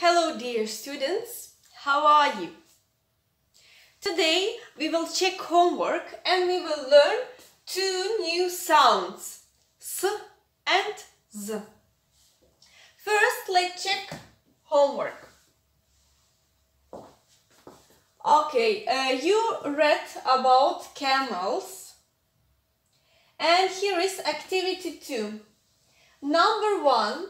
Hello dear students, how are you? Today we will check homework and we will learn two new sounds, S and Z. First, let's check homework. Okay, you read about camels and here is activity 2. Number one,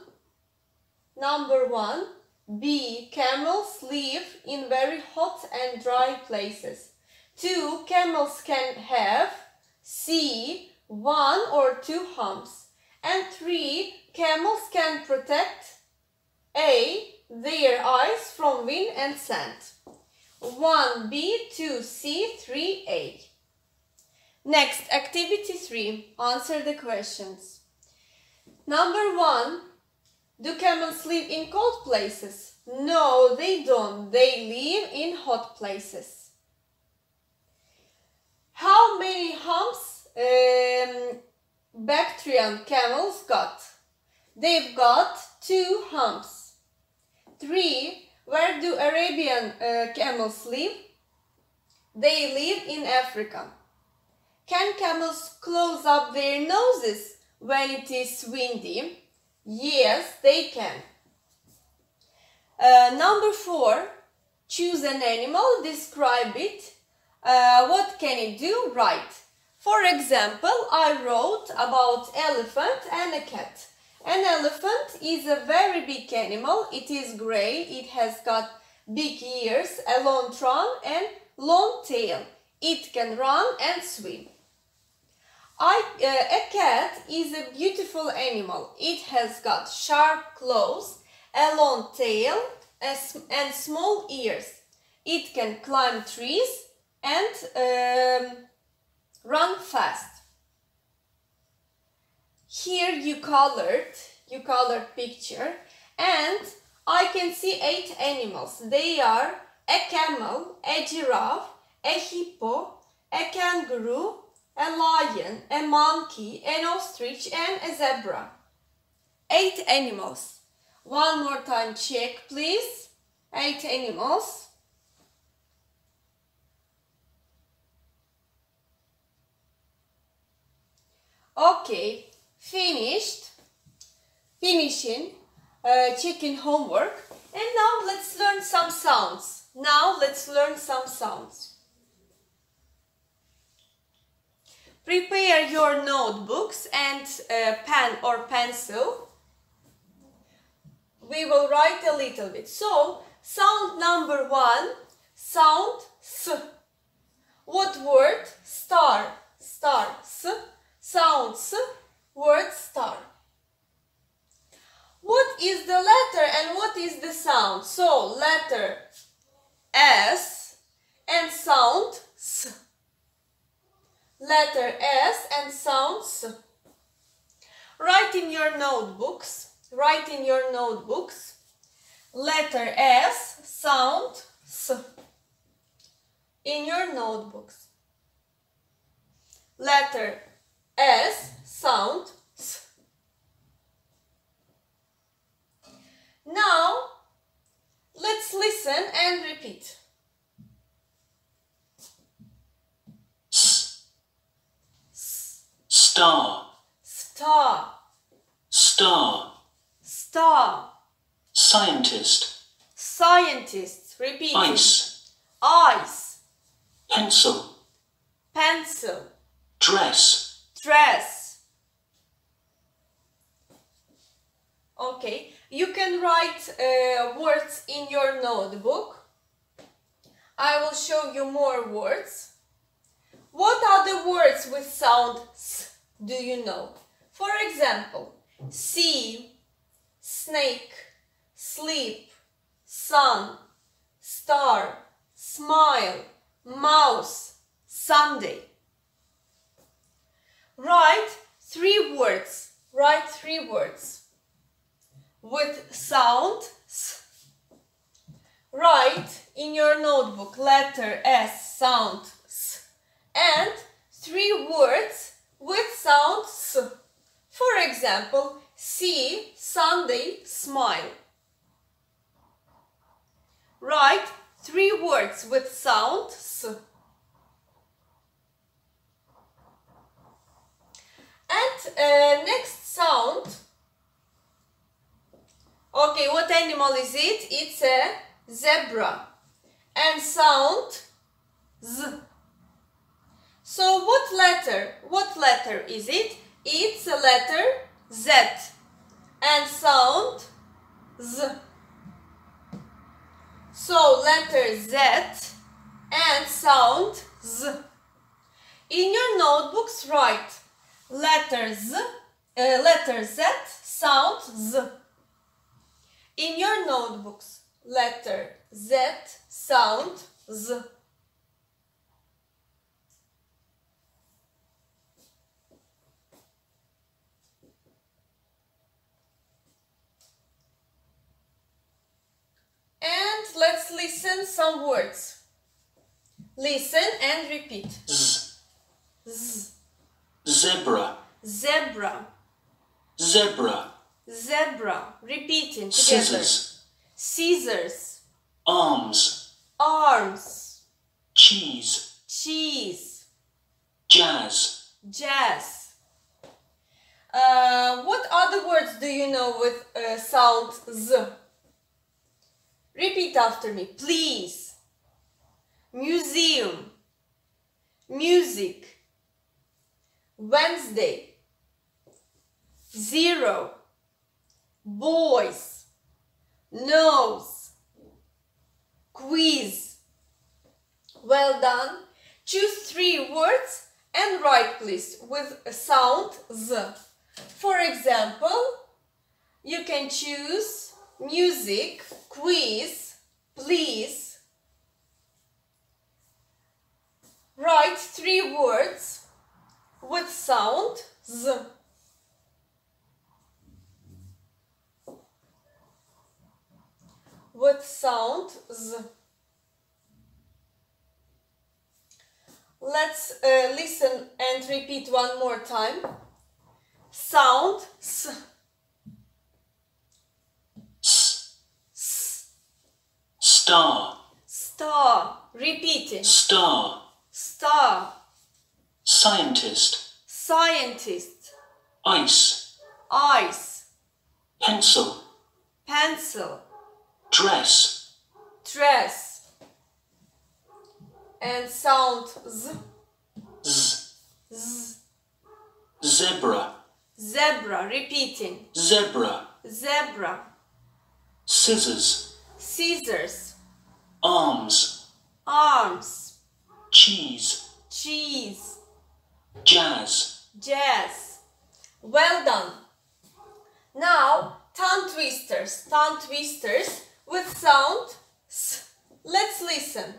B. Camels live in very hot and dry places. 2. Camels can have C. 1 or 2 humps. And 3. Camels can protect A. Their eyes from wind and sand. 1B, 2C, 3A. Next, activity 3. Answer the questions. Number 1. Do camels live in cold places? No, they don't. They live in hot places. How many humps Bactrian camels got? They've got 2 humps. 3. Where do Arabian camels live? They live in Africa. Can camels close up their noses when it is windy? Yes, they can. Number 4. Choose an animal, describe it. What can it do? Write. For example, I wrote about elephant and a cat. An elephant is a very big animal. It is grey. It has got big ears, a long trunk and long tail. It can run and swim. A cat is a beautiful animal. It has got sharp claws, a long tail and small ears. It can climb trees and run fast. Here you colored picture and I can see 8 animals. They are a camel, a giraffe, a hippo, a kangaroo, a lion, a monkey, an ostrich and a zebra. 8 animals. One more time check please. 8 animals. Okay, finishing checking homework, and now let's learn some sounds. Prepare your notebooks and pen or pencil. We will write a little bit. So, sound number 1, sound S. What word? Star, S. Sound S, word star. What is the letter and what is the sound? So, letter S and sound S. Letter S and sound S. Write in your notebooks. Letter S, sound S. In your notebooks. Letter S, sound S. Now, let's listen and repeat. Star, Star, star, star. scientist, Scientist, repeat. ice, Ice, pencil, pencil, dress, dress. Okay, you can write words in your notebook. I will show you more words. What are the words with sound S? Do you know? For example, sea, snake, sleep, sun, star, smile, mouse, Sunday. Write 3 words. With sound S. Write in your notebook letter S, sound S, and 3 words with sound S. For example, see, Sunday, smile. Write 3 words with sound S. And next sound. Okay, what animal is it? It's a zebra. And sound Z. So what letter is it? It's a letter Z. And sound Z. So letter Z and sound Z. In your notebooks write letter Z, sound Z. In your notebooks, letter Z, sound Z. And let's listen some words. Listen and repeat. Z. Z. Zebra. Zebra. Zebra. Zebra. Repeating together. Scissors. Scissors. Arms. Arms. Cheese. Cheese. Jazz. Jazz. What other words do you know with sound Z? Repeat after me, please. Museum. Music. Wednesday. Zero. Boys. Nose. Quiz. Well done. Choose 3 words and write please with a sound Z. For example, you can choose music, quiz, please. Write 3 words with sound Z. With sound Z. Let's listen and repeat one more time. Sound S. Star. Star. Repeating. Star. Star. Scientist. Scientist. Ice. Ice. Pencil. Pencil. Dress. Dress. And sound Z. Z. Z. Zebra. Zebra. Repeating. Zebra. Zebra. Scissors. Scissors. Arms. Arms. Cheese. Cheese. Jazz. Jazz. Well done. Now, tongue twisters. Tongue twisters with sound S. Let's listen.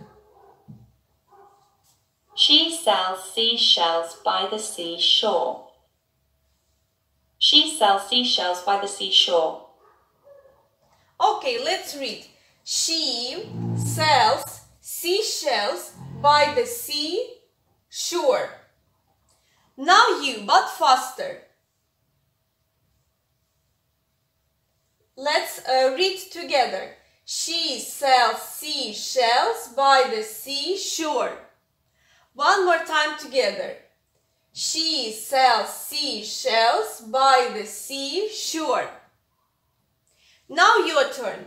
She sells seashells by the seashore. She sells seashells by the seashore. Okay, let's read. She sells seashells by the seashore. Now you, but faster. Let's read together. She sells seashells by the seashore. One more time together. She sells seashells by the seashore. Now your turn.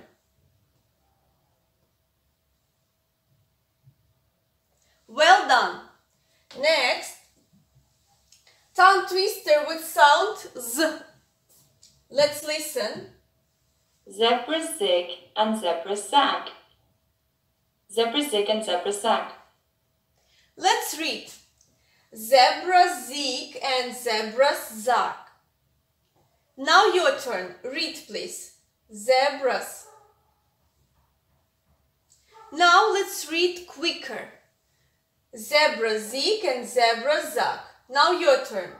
Well done. Next, tongue twister with sound Z. Let's listen. Zebra zig and zebra zag. Zebra zig and zebra zag. Let's read. Zebra zig and zebra zag. Now your turn. Read please. Zebras. Now let's read quicker. Zebra zig and zebra zag. Now your turn.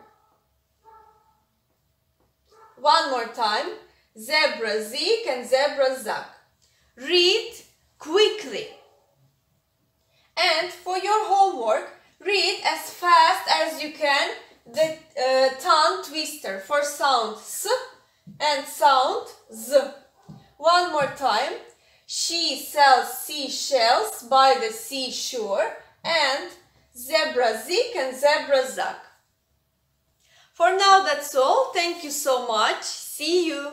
One more time. Zebra zig and zebra zag. Read quickly. And for your homework, read as fast as you can the tongue twister for sound S and sound Z. One more time. She sells seashells by the seashore, and Zebra Zik and Zebra Zak. For now, that's all. Thank you so much. See you.